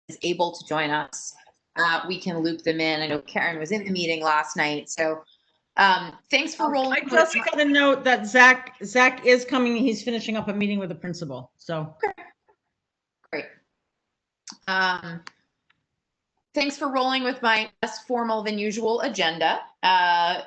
is able to join us, we can loop them in. I know Karen was in the meeting last night, so thanks for rolling. I just got a note that Zach is coming. He's finishing up a meeting with the principal. So great. Thanks for rolling with my less formal than usual agenda.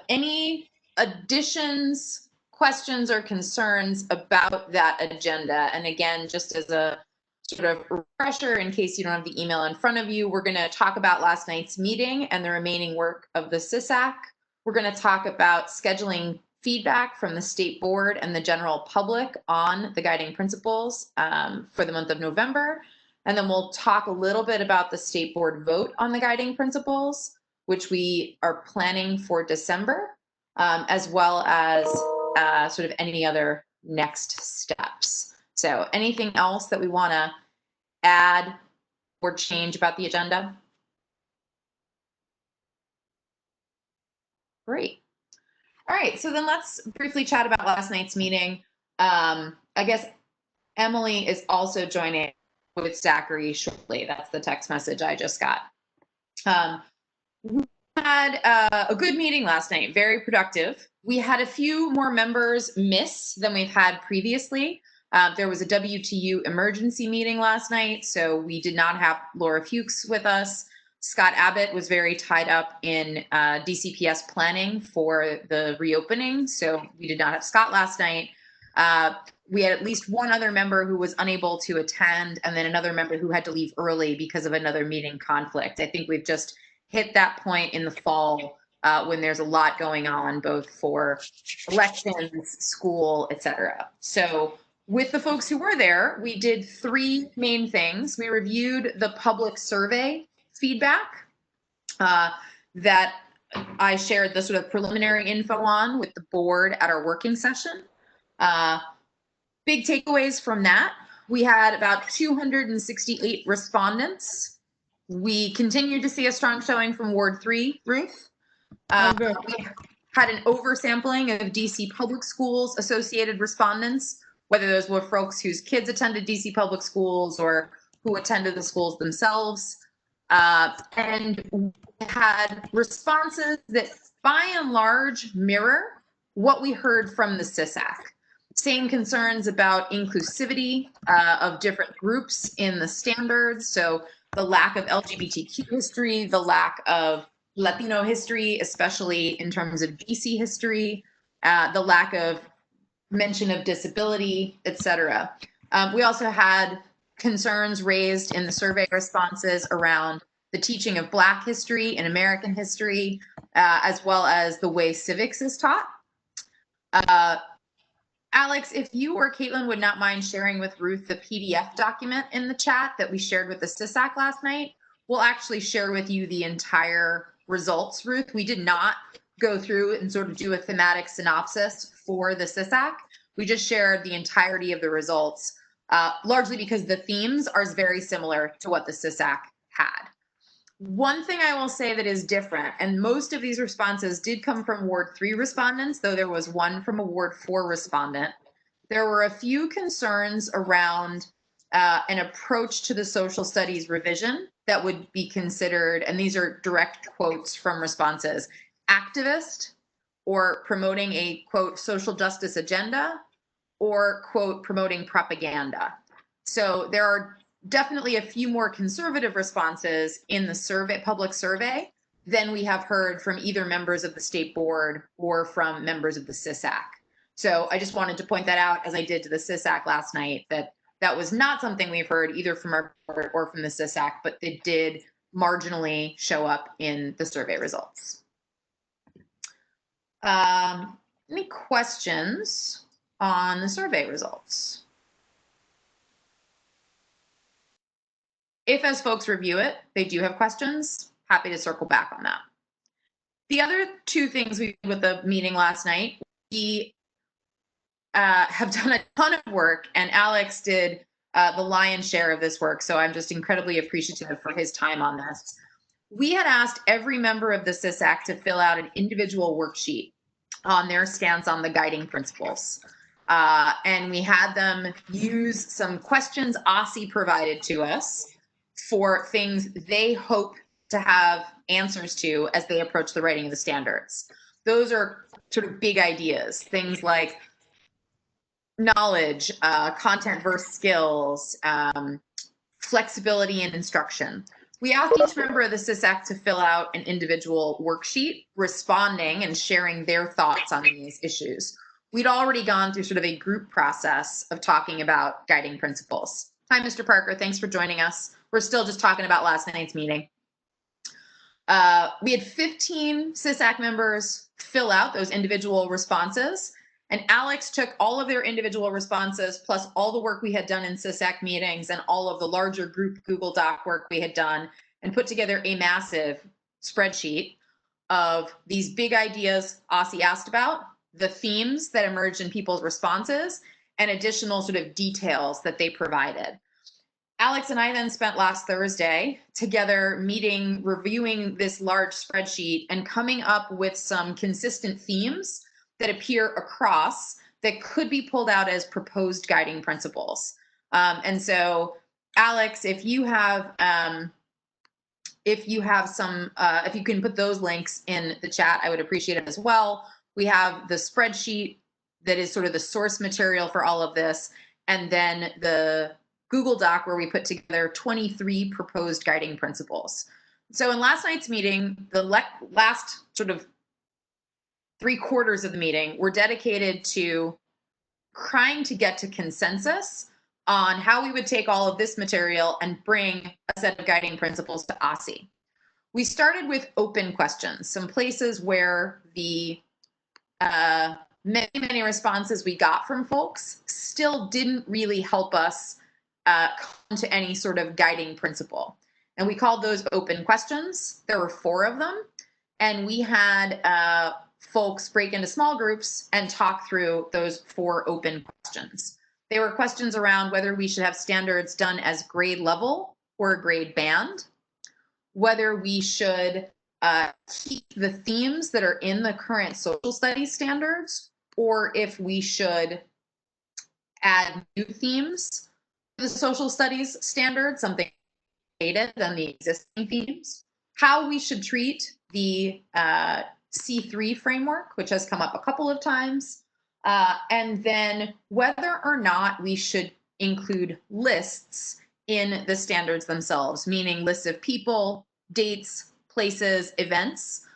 Any additions, questions, or concerns about that agenda? And again, just as a sort of refresher, in case you don't have the email in front of you, we're going to talk about last night's meeting and the remaining work of the SSSAC. We're going to talk about scheduling feedback from the state board and the general public on the guiding principles for the month of November. And then we'll talk a little bit about the state board vote on the guiding principles, which we are planning for December, as well as sort of any other next steps. So anything else that we want to add or change about the agenda? Great. All right, so then let's briefly chat about last night's meeting. I guess Emily is also joining with Zachary shortly. That's the text message I just got. We had a good meeting last night, very productive. We had a few more members miss than we've had previously. There was a WTU emergency meeting last night, so we did not have Laura Fuchs with us. Scott Abbott was very tied up in DCPS planning for the reopening, so we did not have Scott last night. We had at least one other member who was unable to attend, and then another member who had to leave early because of another meeting conflict. I think we've just hit that point in the fall when there's a lot going on, both for elections, school, etc. So with the folks who were there, we did three main things. We reviewed the public survey feedback that I shared the sort of preliminary info on with the board at our working session. Big takeaways from that: we had about 268 respondents. We continued to see a strong showing from Ward 3, Ruth. We had an oversampling of DC public schools associated respondents, whether those were folks whose kids attended DC public schools or who attended the schools themselves. And we had responses that by and large mirror what we heard from the SSSAC. Same concerns about inclusivity of different groups in the standards. So the lack of LGBTQ history, the lack of Latino history, especially in terms of DC history, the lack of mention of disability, etc. We also had concerns raised in the survey responses around the teaching of Black history and American history, as well as the way civics is taught. Alex, if you or Caitlin would not mind sharing with Ruth the PDF document in the chat that we shared with the SSSAC last night, we'll actually share with you the entire results, Ruth. We did not go through and sort of do a thematic synopsis for the SSSAC. We just shared the entirety of the results, largely because the themes are very similar to what the SSSAC had. One thing I will say that is different, and most of these responses did come from Ward 3 respondents, though there was one from a Ward 4 respondent. There were a few concerns around an approach to the social studies revision that would be considered, and these are direct quotes from responses, activist, or promoting a, quote, social justice agenda, or, quote, promoting propaganda. So there are definitely a few more conservative responses in the survey, public survey, than we have heard from either members of the state board or from members of the SSSAC. So I just wanted to point that out, as I did to the SSSAC last night, that that was not something we've heard either from our board or from the SSSAC, but it did marginally show up in the survey results. Any questions on the survey results? If, as folks review it, they do have questions, happy to circle back on that. The other two things we did with the meeting last night, we have done a ton of work, and Alex did the lion's share of this work, so I'm just incredibly appreciative for his time on this. We had asked every member of the SSSAC to fill out an individual worksheet on their stance on the guiding principles. And we had them use some questions OSSI provided to us for things they hope to have answers to as they approach the writing of the standards. Those are sort of big ideas, things like knowledge, content versus skills, flexibility in instruction. We asked each member of the SSSAC to fill out an individual worksheet, responding and sharing their thoughts on these issues. We'd already gone through sort of a group process of talking about guiding principles. Hi, Mr. Parker. Thanks for joining us. We're still just talking about last night's meeting. We had 15 SSSAC members fill out those individual responses, and Alex took all of their individual responses plus all the work we had done in SSSAC meetings and all of the larger group Google Doc work we had done and put together a massive spreadsheet of these big ideas Aussie asked about, the themes that emerged in people's responses, and additional sort of details that they provided. Alex and I then spent last Thursday together meeting, reviewing this large spreadsheet and coming up with some consistent themes that appear across that could be pulled out as proposed guiding principles. And so, Alex, if you can put those links in the chat, I would appreciate it as well. We have the spreadsheet that is sort of the source material for all of this, and then the Google Doc where we put together 23 proposed guiding principles. So in last night's meeting, the last sort of 3/4 of the meeting were dedicated to trying to get to consensus on how we would take all of this material and bring a set of guiding principles to Aussie. We started with open questions, some places where the many responses we got from folks still didn't really help us come to any sort of guiding principle. And we called those open questions. There were 4 of them. And we had folks break into small groups and talk through those 4 open questions. They were questions around whether we should have standards done as grade level or grade band, whether we should keep the themes that are in the current social studies standards, or if we should add new themes to the social studies standard, something dated than the existing themes, how we should treat the C3 framework, which has come up a couple of times, and then whether or not we should include lists in the standards themselves, meaning lists of people, dates, places, events.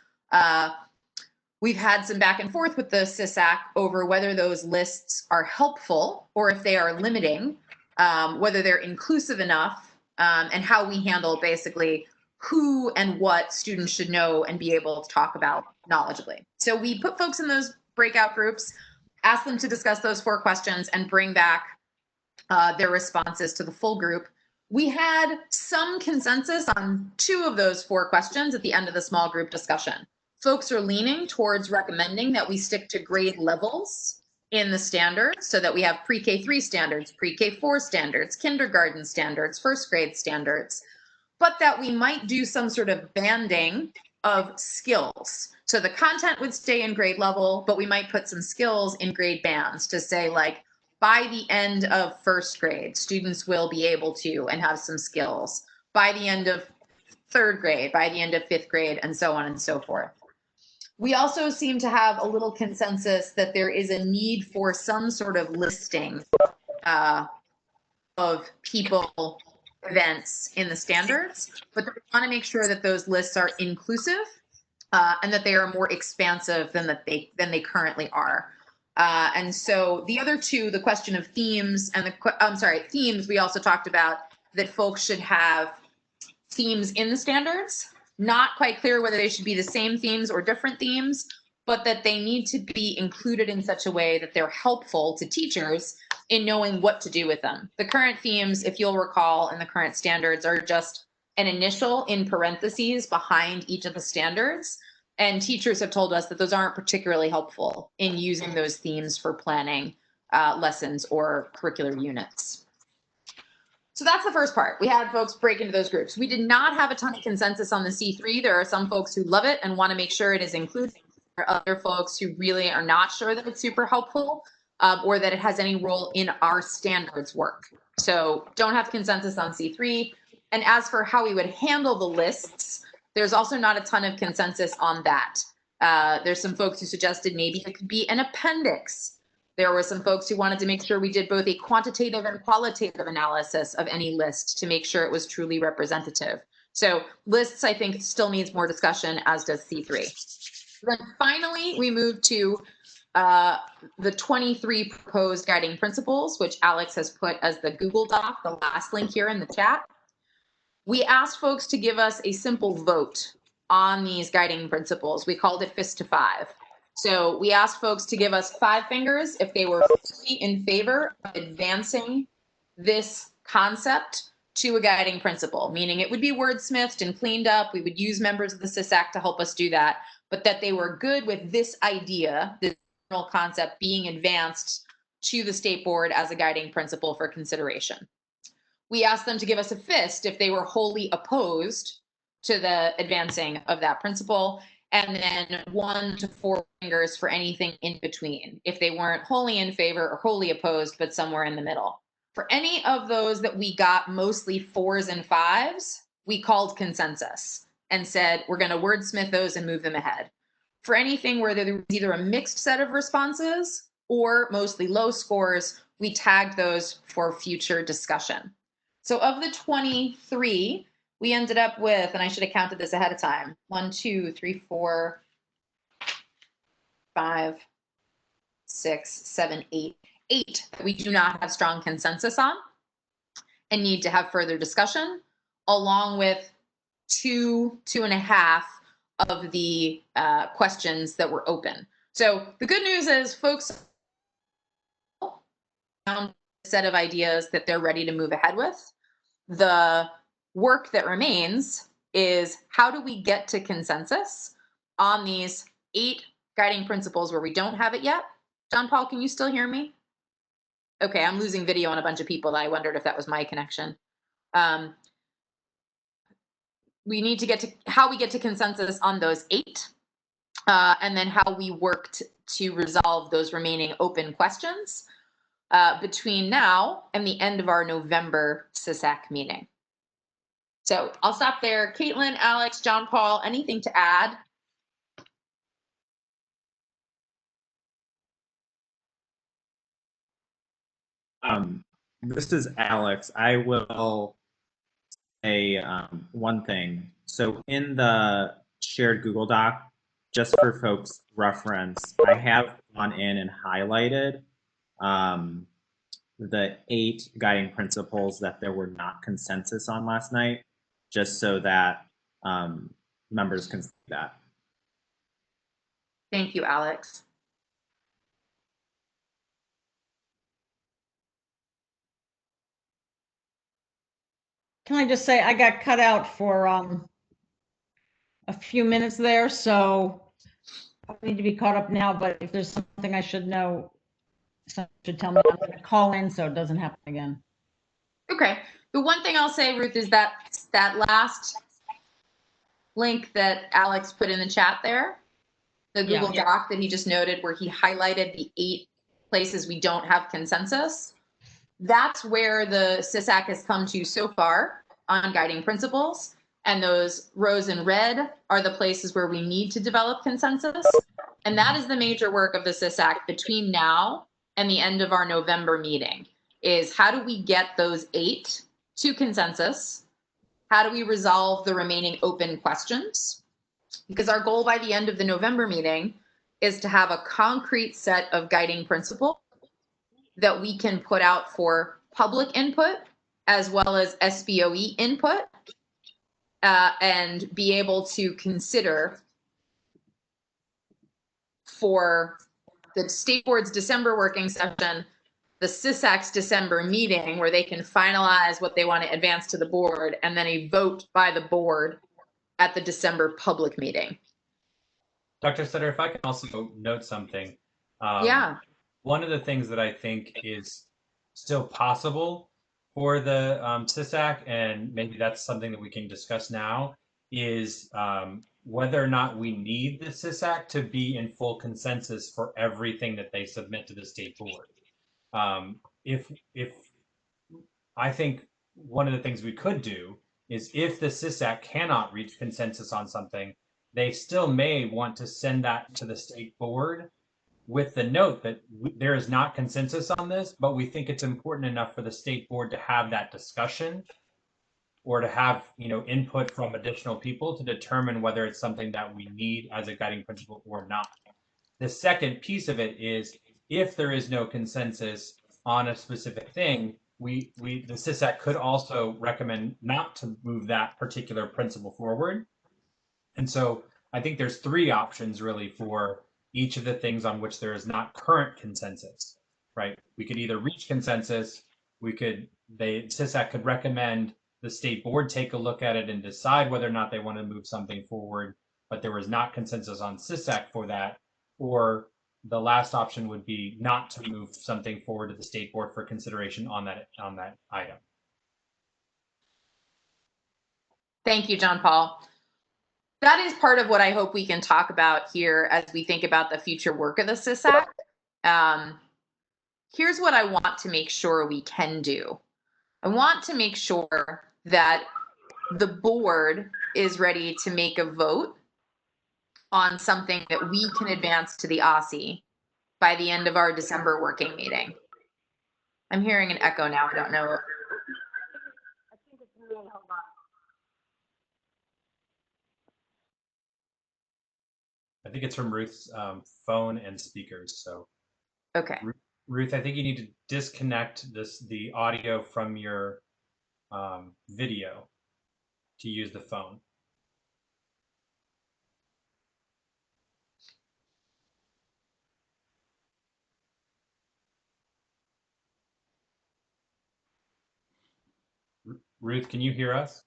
We've had some back and forth with the SSSAC over whether those lists are helpful or if they are limiting, whether they're inclusive enough, and how we handle basically who and what students should know and be able to talk about knowledgeably. So we put folks in those breakout groups, ask them to discuss those 4 questions and bring back their responses to the full group. We had some consensus on 2 of those 4 questions at the end of the small group discussion. Folks are leaning towards recommending that we stick to grade levels in the standards so that we have pre-K 3 standards, pre-K 4 standards, kindergarten standards, first grade standards, but that we might do some sort of banding of skills. So the content would stay in grade level, but we might put some skills in grade bands to say, like, by the end of first grade, students will be able to and have some skills. By the end of 3rd grade, by the end of 5th grade, and so on and so forth. We also seem to have a little consensus that there is a need for some sort of listing of people, events in the standards, but we want to make sure that those lists are inclusive and that they are more expansive than they currently are. And so the other 2, the question of themes and themes, we also talked about that folks should have themes in the standards. Not quite clear whether they should be the same themes or different themes, but that they need to be included in such a way that they're helpful to teachers in knowing what to do with them. The current themes, if you'll recall, in the current standards are just an initial in parentheses behind each of the standards. And teachers have told us that those aren't particularly helpful in using those themes for planning lessons or curricular units. So that's the first part. We had folks break into those groups. We did not have a ton of consensus on the C3. There are some folks who love it and want to make sure it is included. There are other folks who really are not sure that it's super helpful or that it has any role in our standards work. So don't have consensus on C3. And as for how we would handle the lists, there's also not a ton of consensus on that. There's some folks who suggested maybe it could be an appendix. There were some folks who wanted to make sure we did both a quantitative and qualitative analysis of any list to make sure it was truly representative. So lists, I think, still needs more discussion, as does C3. Then finally, we move to the 23 proposed guiding principles, which Alex has put as the Google Doc, the last link here in the chat. We asked folks to give us a simple vote on these guiding principles. We called it fist to 5. So we asked folks to give us 5 fingers if they were fully in favor of advancing this concept to a guiding principle, meaning it would be wordsmithed and cleaned up. We would use members of the SSSAC to help us do that, but that they were good with this idea, this general concept being advanced to the state board as a guiding principle for consideration. We asked them to give us a fist if they were wholly opposed to the advancing of that principle, and then 1 to 4 fingers for anything in between, if they weren't wholly in favor or wholly opposed, but somewhere in the middle. For any of those that we got mostly 4s and 5s, we called consensus and said, we're going to wordsmith those and move them ahead. For anything where there was either a mixed set of responses or mostly low scores, we tagged those for future discussion. So of the 23, we ended up with, and I should have counted this ahead of time, 1, 2, 3, 4, 5, 6, 7, 8. 8 that we do not have strong consensus on and need to have further discussion, along with 2.5 of the questions that were open. So the good news is folks found a set of ideas that they're ready to move ahead with. The work that remains is how do we get to consensus on these 8 guiding principles where we don't have it yet? John Paul, can you still hear me? Okay, I'm losing video on a bunch of people. I wondered if that was my connection. We need to get to how we get to consensus on those 8, and then how we worked to resolve those remaining open questions between now and the end of our November SSSAC meeting. So I'll stop there. Caitlin, Alex, John Paul, anything to add? This is Alex. I will say one thing. So in the shared Google Doc, just for folks' reference, I have gone in and highlighted the 8 guiding principles that there were not consensus on last night, just so that members can see that. Thank you, Alex. Can I just say I got cut out for a few minutes there, so I need to be caught up now, but if there's something I should know, someone should tell me. I'm going to call in so it doesn't happen again. Okay. The one thing I'll say, Ruth, is that that last link that Alex put in the chat there, the Google Doc that he just noted where he highlighted the 8 places we don't have consensus, that's where the SSSAC has come to so far on guiding principles. And those rows in red are the places where we need to develop consensus. And that is the major work of the SSSAC between now and the end of our November meeting, is how do we get those 8 to consensus? How do we resolve the remaining open questions? Because our goal by the end of the November meeting is to have a concrete set of guiding principles that we can put out for public input as well as SBOE input, and be able to consider for the state board's December working session, the SSSAC's December meeting, where they can finalize what they want to advance to the board, and then a vote by the board at the December public meeting. Dr. Sutter, if I can also note something. Yeah. One of the things that I think is still possible for the SSSAC, and maybe that's something that we can discuss now, is whether or not we need the SSSAC to be in full consensus for everything that they submit to the state board. If I think one of the things we could do is if the SSAC cannot reach consensus on something, they still may want to send that to the state board with the note that there is not consensus on this, but we think it's important enough for the state board to have that discussion or to have, input from additional people to determine whether it's something that we need as a guiding principle or not. The second piece of it is if there is no consensus on a specific thing, the SSAC could also recommend not to move that particular principle forward. And so I think there's three options really for each of the things on which there is not current consensus, right? We could either reach consensus, SSAC could recommend the state board take a look at it and decide whether or not they want to move something forward, but there was not consensus on SSAC for that, or the last option would be not to move something forward to the state board for consideration on that item. Thank you, John Paul. That is part of what I hope we can talk about here as we think about the future work of the SSAC. Here's what I want to make sure we can do. I want to make sure that the board is ready to make a vote on something that we can advance to the OSCE by the end of our December working meeting. I'm hearing an echo now. I don't know. I think it's me. Hold on. I think it's from Ruth's phone and speakers. So, Okay. Ruth, I think you need to disconnect the audio from your video to use the phone. Ruth, can you hear us?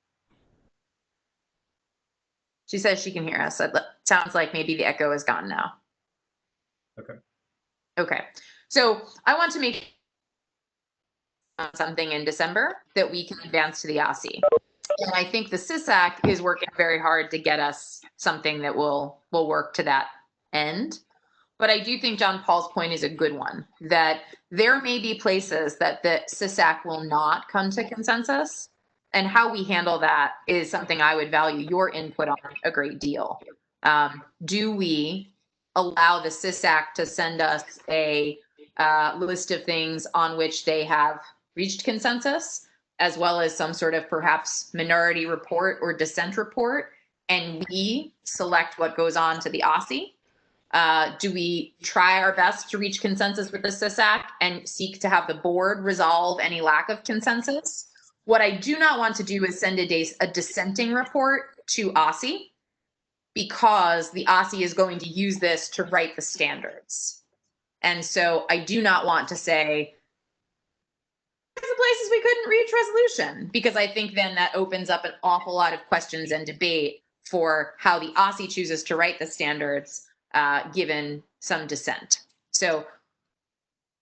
She says she can hear us. It sounds like maybe the echo is gone now. Okay. Okay. So I want to make something in December that we can advance to the OSCE. And I think the SSAC is working very hard to get us something that will work to that end. But I do think John Paul's point is a good one, that there may be places that the SSAC will not come to consensus. And how we handle that is something I would value your input on a great deal. Do we allow the SSAC to send us a list of things on which they have reached consensus, as well as some sort of perhaps minority report or dissent report, and we select what goes on to the OSCE? Do we try our best to reach consensus with the SSAC and seek to have the board resolve any lack of consensus? What I do not want to do is send a dissenting report to OSCE, because the OSCE is going to use this to write the standards. And so I do not want to say, these are the places we couldn't reach resolution, because I think then that opens up an awful lot of questions and debate for how the OSCE chooses to write the standards, given some dissent. So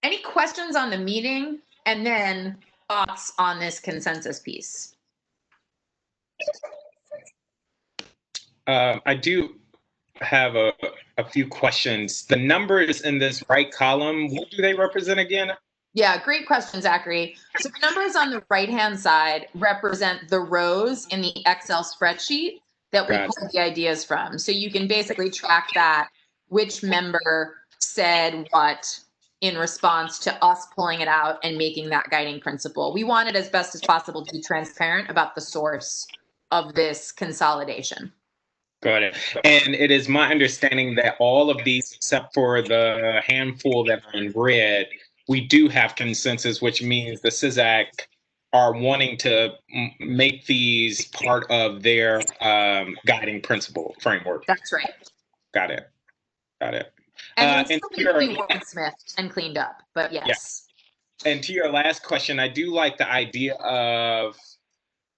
any questions on the meeting, and then thoughts on this consensus piece? I do have a few questions. The numbers in this right column, what do they represent again? Yeah, great question, Zachary. So the numbers on the right-hand side represent the rows in the Excel spreadsheet that we pulled the ideas from. So you can basically track that, which member said what in response to us pulling it out and making that guiding principle. We wanted as best as possible to be transparent about the source of this consolidation. Got it. And it is my understanding that all of these, except for the handful that are in red, we do have consensus, which means the SSAC are wanting to make these part of their guiding principle framework. That's right. Got it. Got it. And it's still be wordsmithed and cleaned up, but yes. Yeah. And to your last question, I do like the idea of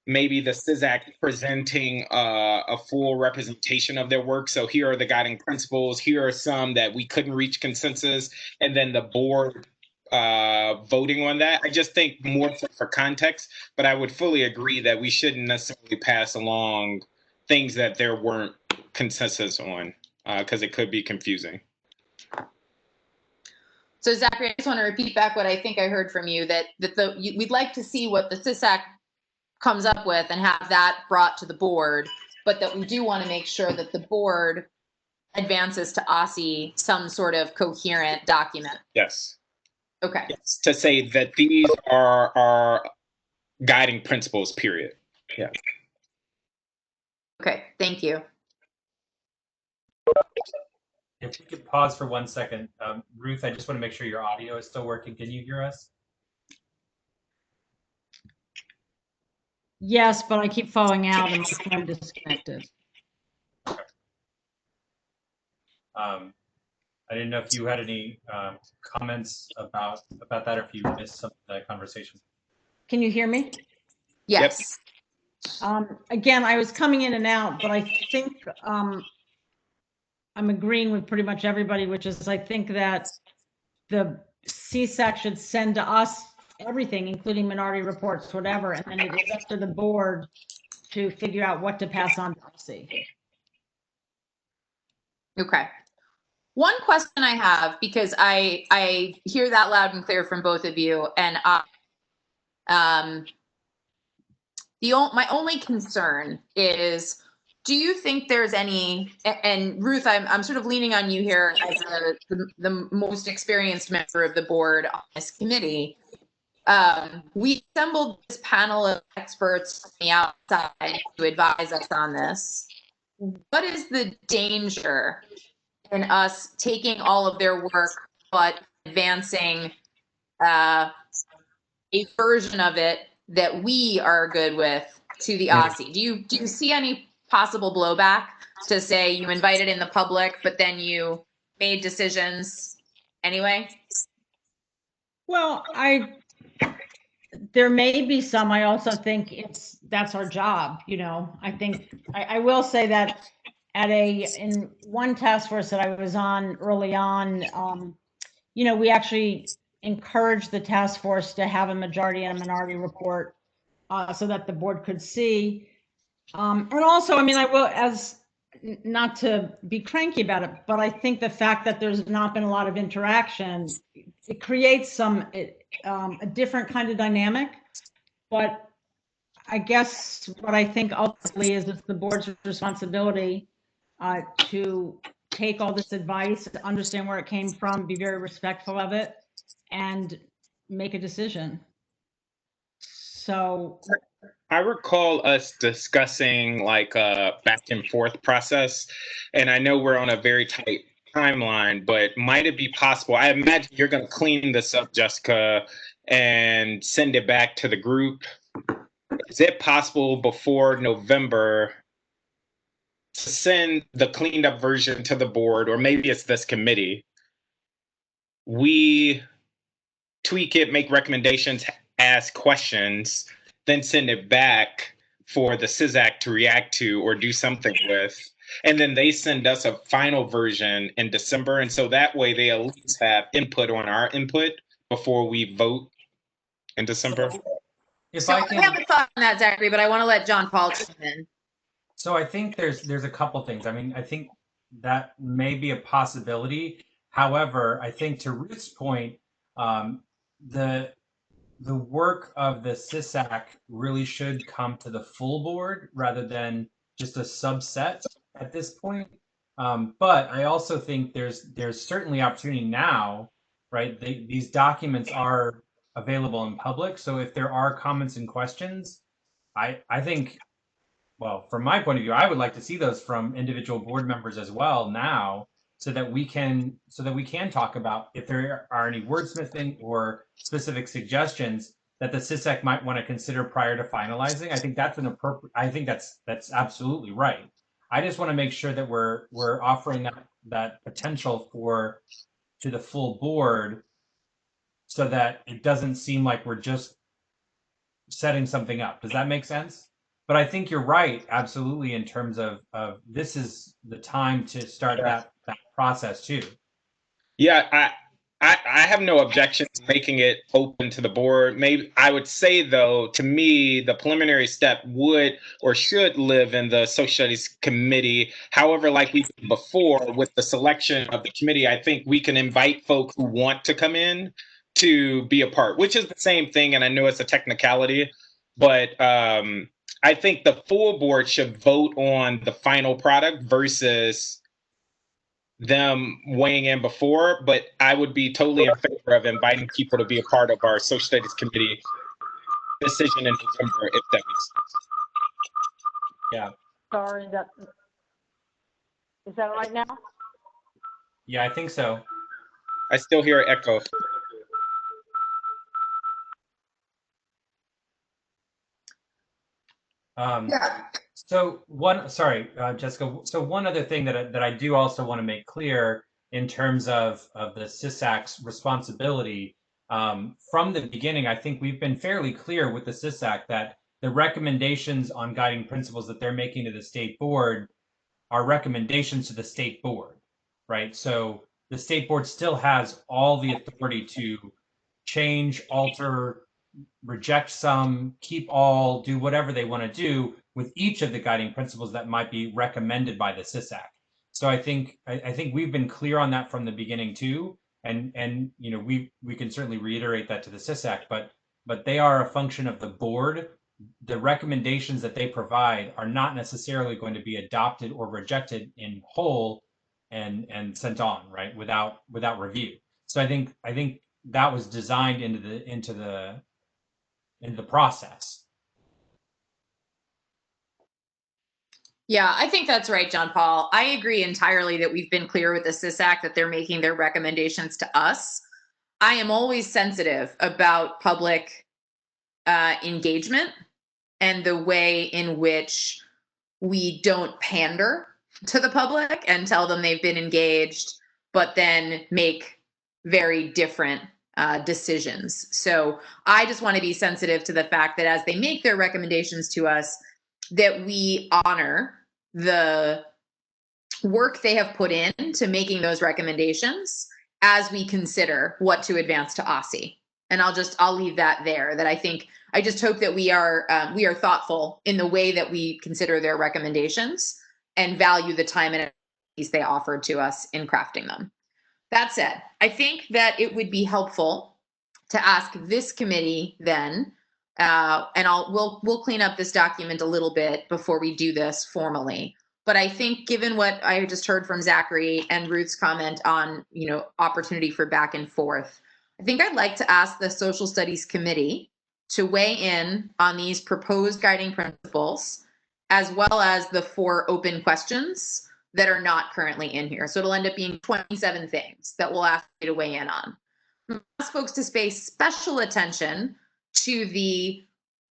maybe the SSAC presenting a full representation of their work. So here are the guiding principles. Here are some that we couldn't reach consensus, and then the board voting on that. I just think more for context, but I would fully agree that we shouldn't necessarily pass along things that there weren't consensus on, because it could be confusing. So Zachary, I just want to repeat back what I think I heard from you, that we'd like to see what the SSAC comes up with and have that brought to the board, but that we do want to make sure that the board advances to OSSI some sort of coherent document. Yes. Okay. Yes. To say that these are our guiding principles, period. Yeah. Okay, thank you. If we could pause for 1 second. Ruth, I just want to make sure your audio is still working. Can you hear us? Yes, but I keep falling out and my phone disconnected. I didn't know if you had any comments about that, or if you missed some of the conversation. Can you hear me? Yes. Again, I was coming in and out, but I think I'm agreeing with pretty much everybody, which is I think that the CSAC should send to us everything, including minority reports, whatever, and then it is up to the board to figure out what to pass on to OSSI. Okay. One question I have, because I hear that loud and clear from both of you, and my only concern is, do you think there's any, and Ruth, I'm sort of leaning on you here as the most experienced member of the board on this committee. We assembled this panel of experts from the outside to advise us on this. What is the danger in us taking all of their work but advancing a version of it that we are good with to the OSSI? Do you see any possible blowback to say you invited in the public, but then you made decisions anyway? Well, there may be some. I also think that's our job. I think I will say that in one task force that I was on early on, we actually encouraged the task force to have a majority and a minority report so that the board could see. And also, I will, as not to be cranky about it, but I think the fact that there's not been a lot of interaction, it creates a different kind of dynamic. But I guess what I think ultimately is it's the board's responsibility to take all this advice, understand where it came from, be very respectful of it, and make a decision. So I recall us discussing like a back and forth process, and I know we're on a very tight timeline, but might it be possible? I imagine you're going to clean this up, Jessica, and send it back to the group. Is it possible before November to send the cleaned up version to the board, or maybe it's this committee? We tweak it, make recommendations, ask questions, then send it back for the SSSAC to react to or do something with. And then they send us a final version in December. And so that way they at least have input on our input before we vote in December. I have a thought on that, Zachary, but I want to let John Paul chime in. So I think there's a couple things. I think that may be a possibility. However, I think to Ruth's point, the work of the SSSAC really should come to the full board rather than just a subset at this point. But I also think there's certainly opportunity now, right? These documents are available in public. So if there are comments and questions, I think, well, from my point of view, I would like to see those from individual board members as well now, so that we can talk about if there are any wordsmithing or specific suggestions that the SSSAC might want to consider prior to finalizing. I think that's that's absolutely right. I just want to make sure that we're offering that potential to the full board, so that it doesn't seem like we're just setting something up. Does that make sense? But I think you're right, absolutely, in terms of this is the time to start that process too. Yeah, I have no objection to making it open to the board. Maybe I would say, though, to me, the preliminary step would or should live in the Social Studies Committee. However, like we did before with the selection of the committee, I think we can invite folk who want to come in to be a part, which is the same thing. And I know it's a technicality, but I think the full board should vote on the final product versus them weighing in before. But I would be totally in favor of inviting people to be a part of our social studies committee decision in November, if that makes sense. Yeah. Sorry, is that right now? Yeah, I think so. I still hear an echo. Yeah. So sorry, Jessica. So one other thing that I do also want to make clear in terms of the SSSAC's responsibility, from the beginning, I think we've been fairly clear with the SSSAC that the recommendations on guiding principles that they're making to the state board are recommendations to the state board, right? So the state board still has all the authority to change, alter, reject some, keep all, do whatever they want to do with each of the guiding principles that might be recommended by the SSSAC. So I think we've been clear on that from the beginning too, and you know we can certainly reiterate that to the SSSAC, but they are a function of the board. The recommendations that they provide are not necessarily going to be adopted or rejected in whole and sent on, right, without review. So I think that was designed into the process. Yeah, I think that's right, John Paul. I agree entirely that we've been clear with the SSSAC that they're making their recommendations to us. I am always sensitive about public engagement and the way in which we don't pander to the public and tell them they've been engaged, but then make very different decisions. So I just want to be sensitive to the fact that as they make their recommendations to us, that we honor the work they have put in to making those recommendations as we consider what to advance to OSCE. And I'll leave that there. That I just hope that we are thoughtful in the way that we consider their recommendations and value the time and expertise they offered to us in crafting them. That said, I think that it would be helpful to ask this committee then, and we'll clean up this document a little bit before we do this formally. But I think given what I just heard from Zachary and Ruth's comment on, opportunity for back and forth, I think I'd like to ask the Social Studies Committee to weigh in on these proposed guiding principles, as well as the 4 open questions that are not currently in here. So it'll end up being 27 things that we'll ask you to weigh in on. Ask folks to pay special attention to the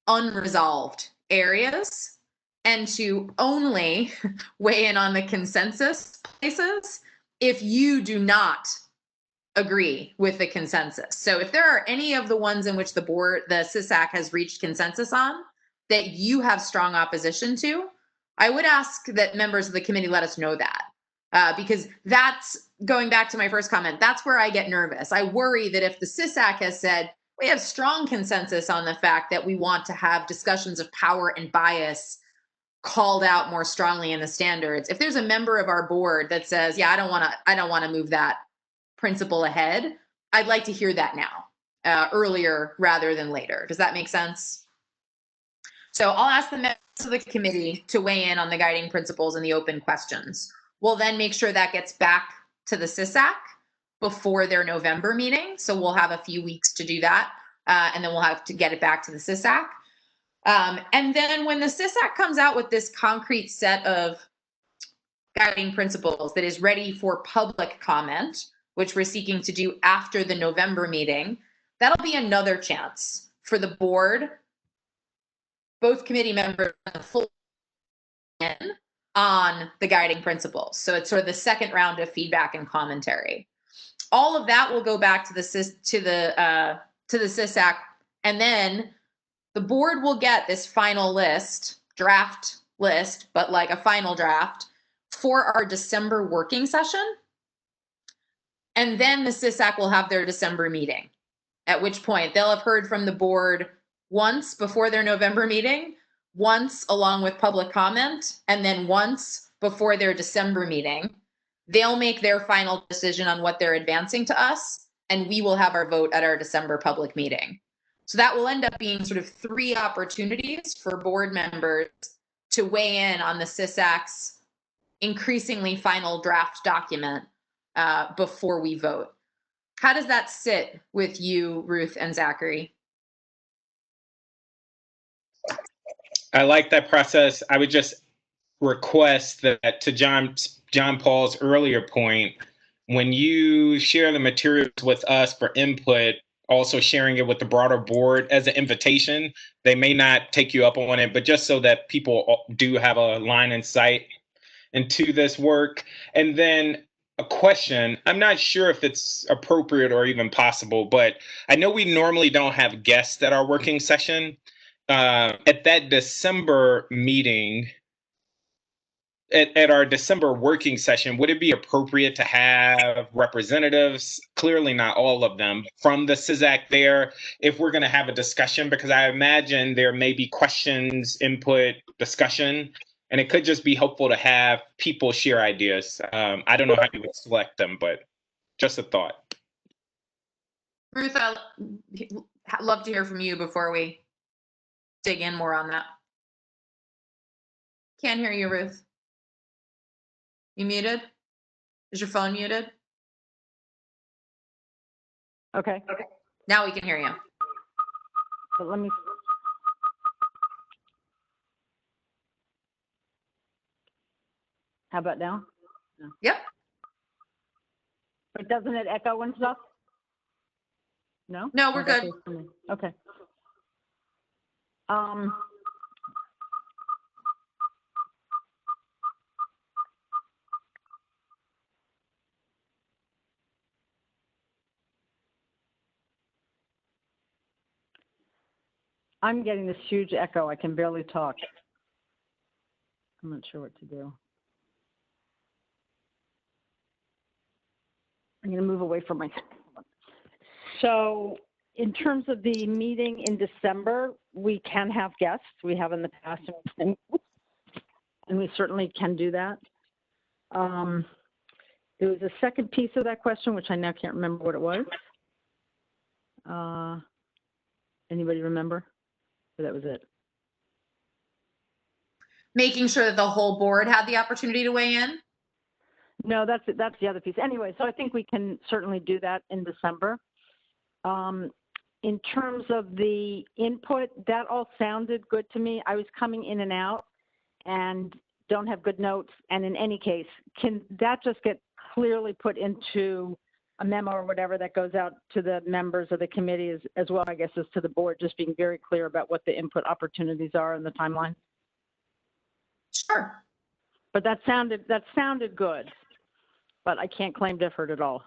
unresolved areas and to only weigh in on the consensus places if you do not agree with the consensus. So if there are any of the ones in which the SSSAC has reached consensus on that you have strong opposition to, I would ask that members of the committee let us know that, because that's going back to my first comment. That's where I get nervous. I worry that if the SSSAC has said, we have strong consensus on the fact that we want to have discussions of power and bias called out more strongly in the standards. If there's a member of our board that says, yeah, I don't want to move that principle ahead, I'd like to hear that now, earlier rather than later. Does that make sense? So I'll ask the members of the committee to weigh in on the guiding principles and the open questions. We'll then make sure that gets back to the SSSAC before their November meeting. So we'll have a few weeks to do that. And then we'll have to get it back to the SSSAC. And then when the SSSAC comes out with this concrete set of guiding principles that is ready for public comment, which we're seeking to do after the November meeting, that'll be another chance for the board, both committee members, and the full in on the guiding principles. So it's sort of the second round of feedback and commentary. All of that will go back to the SSSAC, and then the board will get this final list, draft list, but like a final draft for our December working session. And then the SSSAC will have their December meeting, at which point they'll have heard from the board once before their November meeting, once along with public comment, and then once before their December meeting. They'll make their final decision on what they're advancing to us, and we will have our vote at our December public meeting. So that will end up being sort of 3 opportunities for board members to weigh in on the SSSAC's increasingly final draft document before we vote. How does that sit with you, Ruth and Zachary? I like that process. I would just request that, to John Paul's earlier point, when you share the materials with us for input, also sharing it with the broader board as an invitation. They may not take you up on it, but just so that people do have a line in sight into this work. And then a question, I'm not sure if it's appropriate or even possible, but I know we normally don't have guests at our working session. At that December meeting, at our December working session, would it be appropriate to have representatives, clearly not all of them, from the SSSAC there if we're going to have a discussion? Because I imagine there may be questions, input, discussion, and it could just be helpful to have people share ideas. I don't know how you would select them, but just a thought. Ruth, I'd love to hear from you before we dig in more on that. Can't hear you, Ruth. You muted? Is your phone muted? Okay. Now we can hear you. So let me. How about now? No. Yep. But doesn't it echo and stuff? No? No, we're good. Okay. I'm getting this huge echo. I can barely talk. I'm not sure what to do. I'm going to move away from my. So in terms of the meeting in December, we can have guests. We have in the past, and we certainly can do that. There was a second piece of that question, which I now can't remember what it was. Anybody remember? Or that was it. Making sure that the whole board had the opportunity to weigh in? No, that's the other piece. Anyway, so I think we can certainly do that in December. In terms of the input, that all sounded good to me. I was coming in and out and don't have good notes. And in any case, can that just get clearly put into a memo or whatever that goes out to the members of the committee as well, I guess, as to the board, just being very clear about what the input opportunities are in the timeline? Sure. But that sounded good, but I can't claim to have heard it all.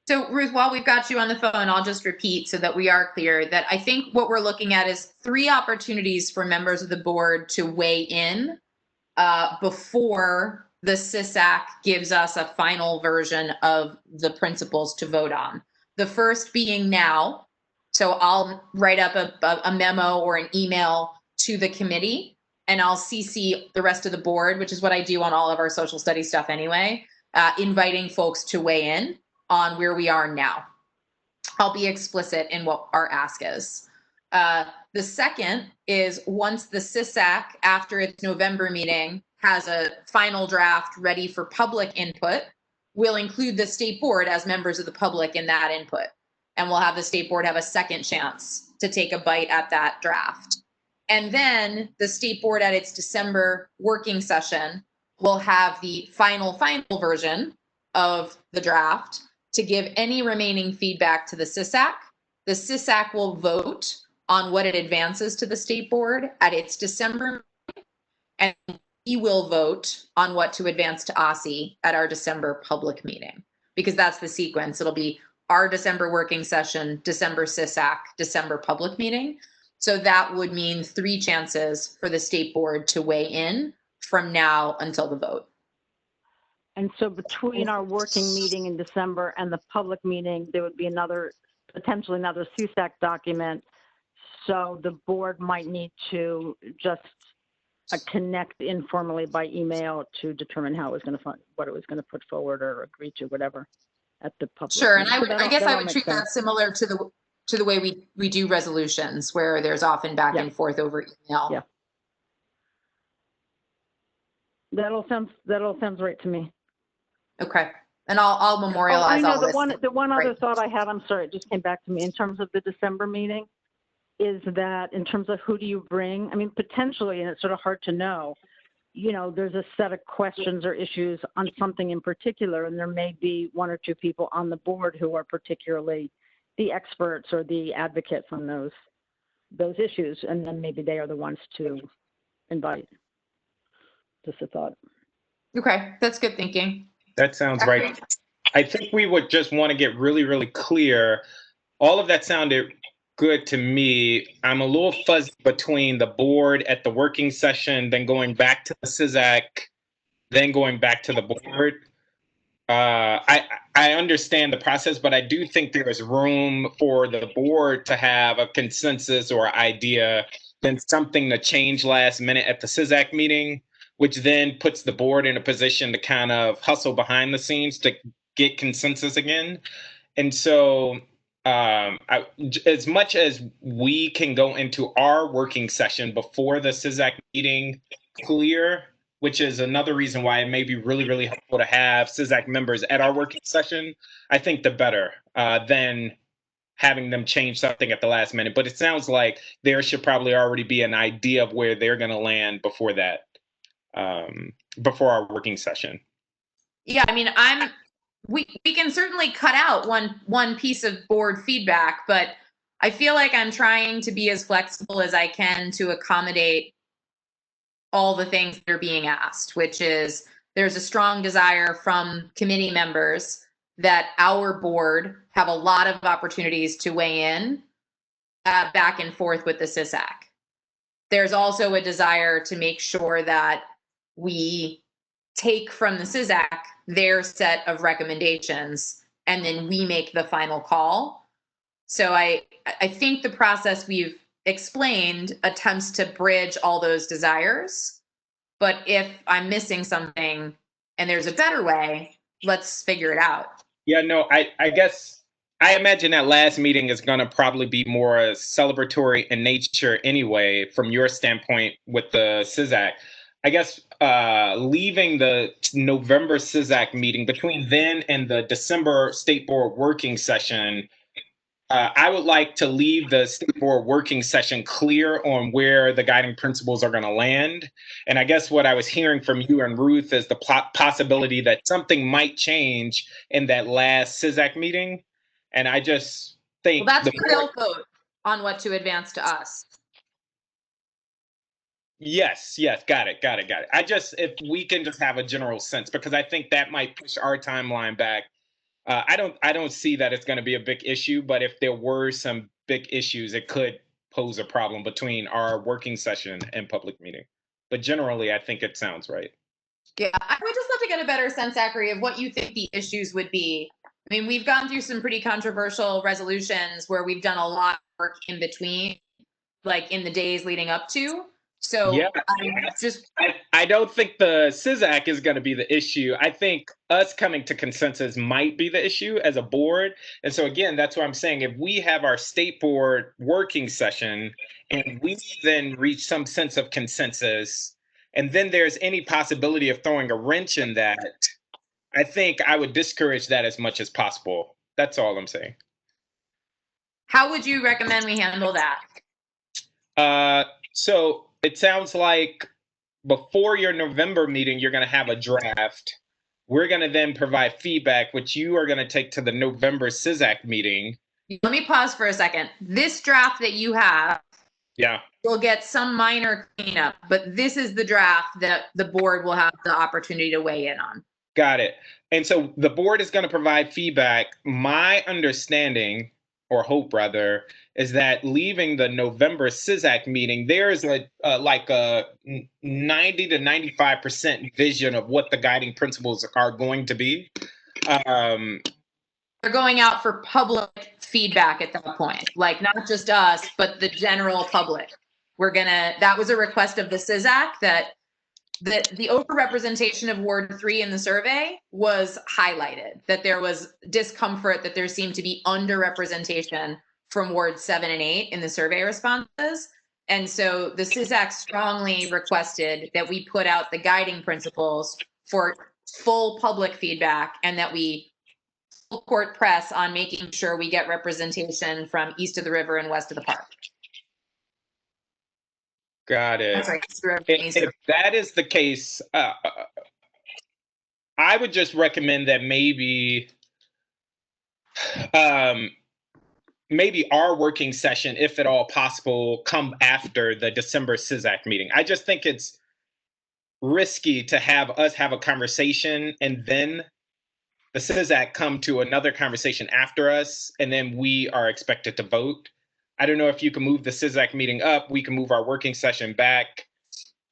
So Ruth, while we've got you on the phone, I'll just repeat so that we are clear that I think what we're looking at is 3 opportunities for members of the board to weigh in before the SSSAC gives us a final version of the principles to vote on. The first being now. So I'll write up a memo or an email to the committee, and I'll CC the rest of the board, which is what I do on all of our social studies stuff anyway, inviting folks to weigh in on where we are now. I'll be explicit in what our ask is. The second is once the SSSAC, after its November meeting, has a final draft ready for public input, we'll include the state board as members of the public in that input. And we'll have the state board have a second chance to take a bite at that draft. And then the state board at its December working session will have the final version of the draft to give any remaining feedback to the SSSAC. The SSSAC will vote on what it advances to the state board at its December meeting, and we will vote on what to advance to OSCE at our December public meeting, because that's the sequence. It'll be our December working session, December SSSAC, December public meeting. So that would mean 3 chances for the state board to weigh in from now until the vote. And so between our working meeting in December and the public meeting, there would be potentially another SSSAC document. So the board might need to just connect informally by email to determine how it was going to what it was going to put forward or agree to, whatever, at the public. Sure, meeting. and I guess I would treat that similar to to the way we do resolutions, where there's often back Yeah. and forth over email. Yeah. That all sounds right to me. Okay. And I'll Oh, I memorialize know all this. the one other Right. thought I had, I'm sorry, it just came back to me in terms of the December meeting, is that in terms of who do you bring? I mean, potentially, and it's sort of hard to know, you know, there's a set of questions or issues on something in particular, and there may be one or two people on the board who are particularly the experts or the advocates on those issues, and then maybe they are the ones to invite. Just a thought. Okay. That's good thinking. That sounds right. I think we would just want to get really, really clear. All of that sounded good to me. I'm a little fuzzy between the board at the working session, then going back to the SSSAC, then going back to the board. I understand the process, but I do think there is room for the board to have a consensus or idea, then something to change last minute at the SSSAC meeting, which then puts the board in a position to kind of hustle behind the scenes to get consensus again. And so as much as we can go into our working session before the SSSAC meeting clear, which is another reason why it may be really, really helpful to have SSSAC members at our working session, I think the better than having them change something at the last minute. But it sounds like there should probably already be an idea of where they're going to land before that, before our working session. Yeah. I mean, we can certainly cut out one piece of board feedback, but I feel like I'm trying to be as flexible as I can to accommodate all the things that are being asked, which is there's a strong desire from committee members that our board have a lot of opportunities to weigh in back and forth with the SSSAC. There's also a desire to make sure that we take from the SSSAC their set of recommendations, and then we make the final call. So I think the process we've explained attempts to bridge all those desires. But if I'm missing something and there's a better way, let's figure it out. Yeah, no, I guess I imagine that last meeting is going to probably be more celebratory in nature anyway, from your standpoint with the SSSAC. I guess leaving the November SSSAC meeting between then and the December State Board working session, I would like to leave the State Board working session clear on where the guiding principles are going to land. And I guess what I was hearing from you and Ruth is the possibility that something might change in that last SSSAC meeting. And I just think Well, that's where they'll vote on what to advance to us. Yes, got it. I just, if we can just have a general sense, because I think that might push our timeline back. I don't see that it's going to be a big issue, but if there were some big issues, it could pose a problem between our working session and public meeting. But generally, I think it sounds right. Yeah, I would just love to get a better sense, Zachary, of what you think the issues would be. I mean, we've gone through some pretty controversial resolutions where we've done a lot of work in between, like in the days leading up to. So yeah, I don't think the SSSAC is going to be the issue. I think us coming to consensus might be the issue as a board. And so again, that's what I'm saying. If we have our state board working session and we then reach some sense of consensus, and then there's any possibility of throwing a wrench in that, I think I would discourage that as much as possible. That's all I'm saying. How would you recommend we handle that? So it sounds like before your November meeting, you're going to have a draft. We're going to then provide feedback, which you are going to take to the November SSSAC meeting. Let me pause for a second. This draft that you have, yeah, will get some minor cleanup, but this is the draft that the board will have the opportunity to weigh in on. Got it. And so the board is going to provide feedback. My understanding, or hope rather, is that leaving the November SSSAC meeting, there is a 90 to 95% vision of what the guiding principles are going to be. They're going out for public feedback at that point, like not just us, but the general public. That was a request of the SSSAC that the overrepresentation of Ward 3 in the survey was highlighted, that there was discomfort, that there seemed to be underrepresentation from wards 7 and 8 in the survey responses. And so the SSSAC strongly requested that we put out the guiding principles for full public feedback, and that we full court press on making sure we get representation from east of the river and west of the park. Got it. That's right. East of the river and east of If that is the case, I would just recommend that maybe maybe our working session, if at all possible, come after the December SSSAC meeting. I just think it's risky to have us have a conversation and then the SSSAC come to another conversation after us, and then we are expected to vote. I don't know if you can move the SSSAC meeting up. We can move our working session back.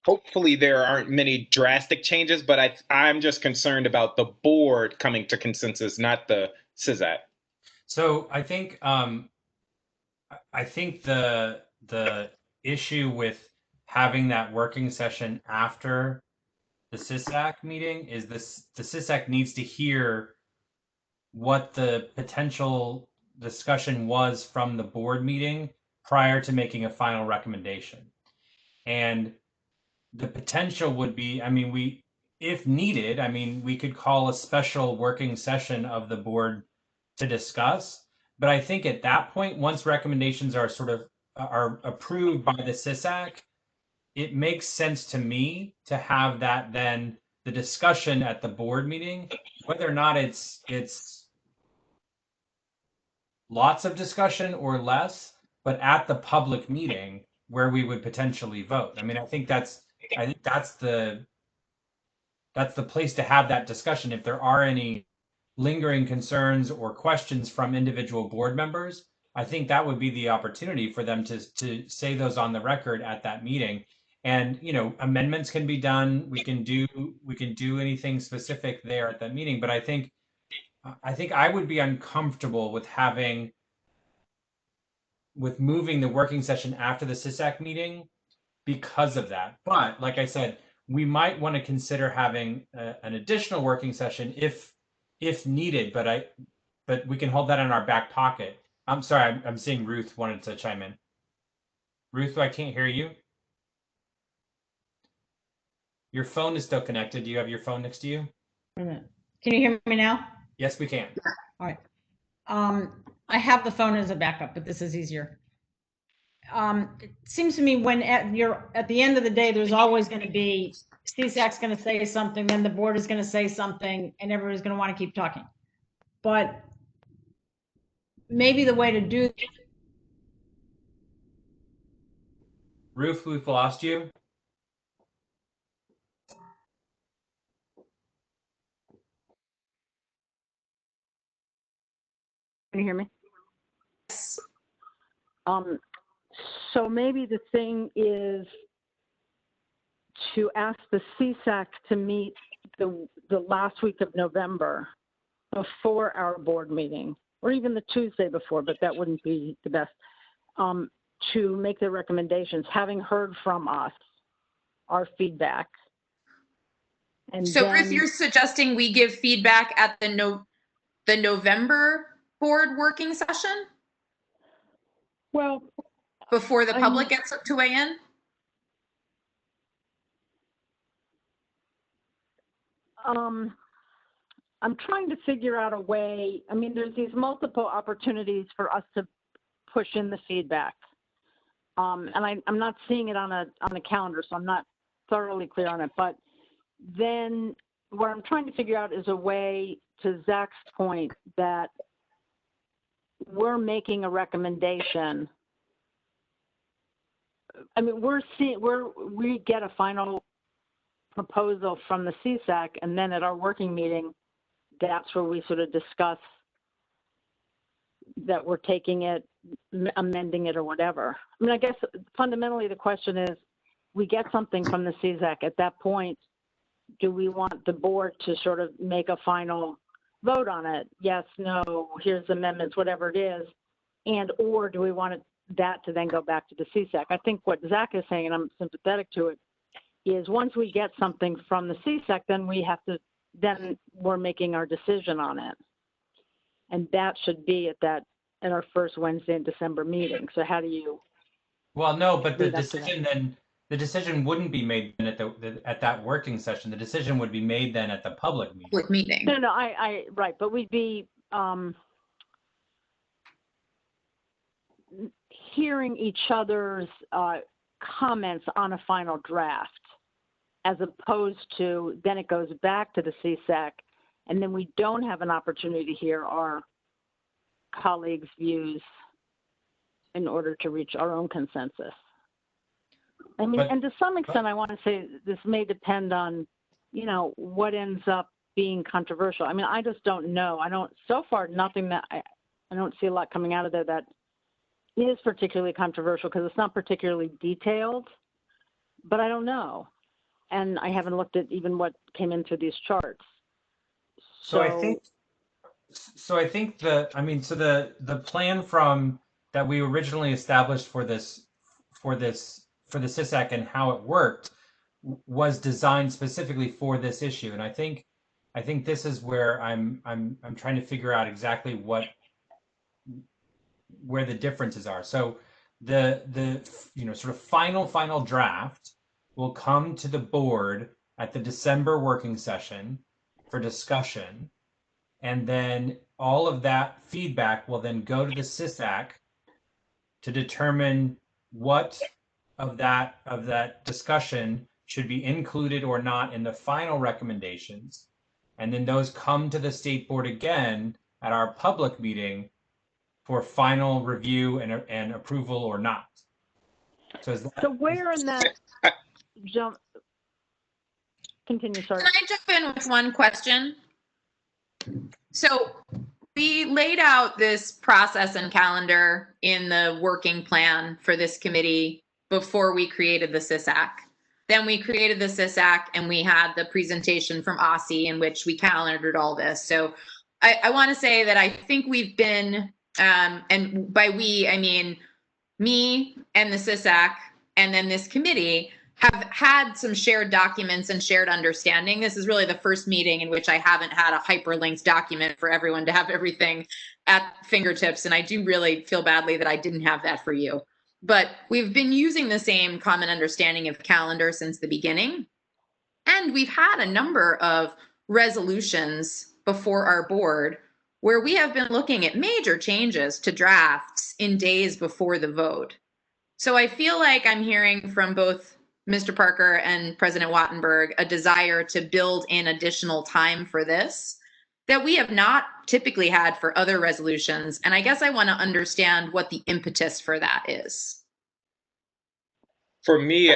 Hopefully there aren't many drastic changes, but I'm just concerned about the board coming to consensus, not the SSSAC. So I think the issue with having that working session after the SSSAC meeting is the SSSAC needs to hear what the potential discussion was from the board meeting prior to making a final recommendation. And the potential would be, I mean, if needed, I mean, we could call a special working session of the board to discuss. But I think at that point, once recommendations are are approved by the SSSAC, it makes sense to me to have that then the discussion at the board meeting, whether or not it's lots of discussion or less, but at the public meeting where we would potentially vote. I mean, I think that's the place to have that discussion. If there are any lingering concerns or questions from individual board members, I think that would be the opportunity for them to say those on the record at that meeting. And, you know, amendments can be done. We can do anything specific there at that meeting. But I think I would be uncomfortable with moving the working session after the SSSAC meeting because of that. But like I said, we might want to consider having an additional working session if needed. But we can hold that in our back pocket. I'm sorry, I'm seeing Ruth wanted to chime in. Ruth, I can't hear you. Your phone is still connected. Do you have your phone next to you? Wait a minute. Can you hear me now? Yes, we can. All right. I have the phone as a backup, but this is easier. It seems to me when at the end of the day, there's always going to be SSSAC's going to say something, then the board is going to say something, and everybody's going to want to keep talking. But maybe the way to do. Ruth, we've lost you. Can you hear me? So maybe the thing is to ask the SSSAC to meet the last week of November before our board meeting, or even the Tuesday before, but that wouldn't be the best, to make their recommendations, having heard from us, our feedback. And So then, Ruth, you're suggesting we give feedback at the November board working session well, before the public gets to weigh in? I'm trying to figure out a way. I mean, there's these multiple opportunities for us to push in the feedback. And I'm not seeing it on a calendar, so I'm not thoroughly clear on it. But then what I'm trying to figure out is a way, to Zach's point, that we're making a recommendation. I mean, we get a final proposal from the SSSAC, and then at our working meeting, that's where we sort of discuss that we're taking it, amending it, or whatever. I mean, I guess fundamentally the question is, we get something from the SSSAC. At that point, do we want the board to sort of make a final vote on it? Yes, no, here's amendments, whatever it is. And or do we want that to then go back to the SSSAC? I think what Zach is saying, and I'm sympathetic to it, is once we get something from the SSSAC, then we're making our decision on it. And that should be at that at our first Wednesday in December meeting. So how do you? Well, no, but the Lead up to that. decision then, the decision wouldn't be made then at that working session. The decision would be made then at the public meeting. Public meeting. No, right, but we'd be hearing each other's comments on a final draft, as opposed to then it goes back to the CSAC, and then we don't have an opportunity to hear our colleagues' views in order to reach our own consensus. I mean, But- and to some extent, I want to say this may depend on, what ends up being controversial. I mean, I just don't know. So far, nothing that I don't see a lot coming out of there that is particularly controversial because it's not particularly detailed, but I don't know. And I haven't looked at even what came in through these charts. So I think the plan from that we originally established for the SSAC and how it worked was designed specifically for this issue. And I think this is where I'm trying to figure out exactly where the differences are. So the sort of final draft will come to the board at the December working session for discussion. And then all of that feedback will then go to the SSSAC to determine what of that discussion should be included or not in the final recommendations. And then those come to the state board again at our public meeting for final review and approval or not. So where in that jump? Continue, sorry. Can I jump in with one question? So we laid out this process and calendar in the working plan for this committee before we created the SSSAC. Then we created the SSSAC and we had the presentation from OSSI in which we calendared all this. So I want to say that I think we've been, and by we, I mean me and the SSSAC and then this committee have had some shared documents and shared understanding. This is really the first meeting in which I haven't had a hyperlinked document for everyone to have everything at fingertips. And I do really feel badly that I didn't have that for you. But we've been using the same common understanding of calendar since the beginning. And we've had a number of resolutions before our board where we have been looking at major changes to drafts in days before the vote. So I feel like I'm hearing from both Mr. Parker and President Wattenberg a desire to build in additional time for this that we have not typically had for other resolutions. And I guess I want to understand what the impetus for that is. For me,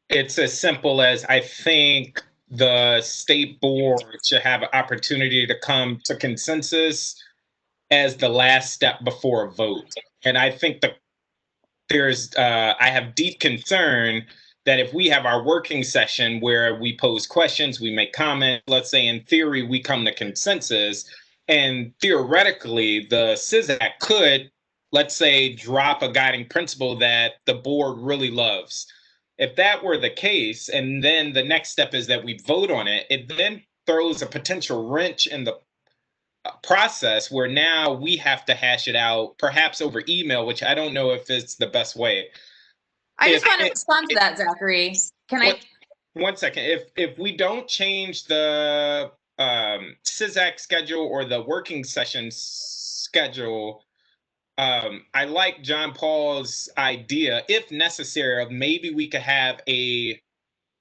it's as simple as I think the state board should have an opportunity to come to consensus as the last step before a vote. And I think I have deep concern that if we have our working session where we pose questions, we make comments, let's say in theory, we come to consensus, and theoretically the SSSAC could, let's say, drop a guiding principle that the board really loves. If that were the case, and then the next step is that we vote on it, it then throws a potential wrench in the process where now we have to hash it out, perhaps over email, which I don't know if it's the best way. I just want to respond to that, Zachary. One second. If we don't change the SSSAC schedule or the working session schedule, I like John Paul's idea, if necessary, of maybe we could have a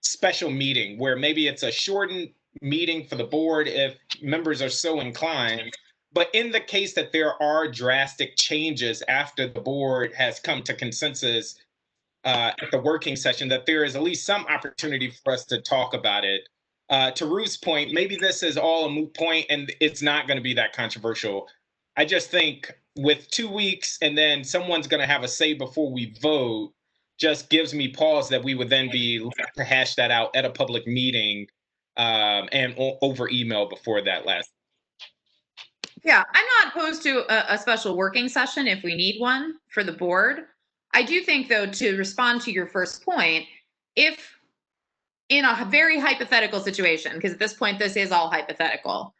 special meeting where maybe it's a shortened meeting for the board if members are so inclined. But in the case that there are drastic changes after the board has come to consensus at the working session, that there is at least some opportunity for us to talk about it. To Ruth's point, maybe this is all a moot point and it's not going to be that controversial. I just think with 2 weeks and then someone's going to have a say before we vote just gives me pause that we would then be left to hash that out at a public meeting and over email before that last. Yeah, I'm not opposed to a special working session if we need one for the board. I do think, though, to respond to your first point, if in a very hypothetical situation, because at this point, this is all hypothetical,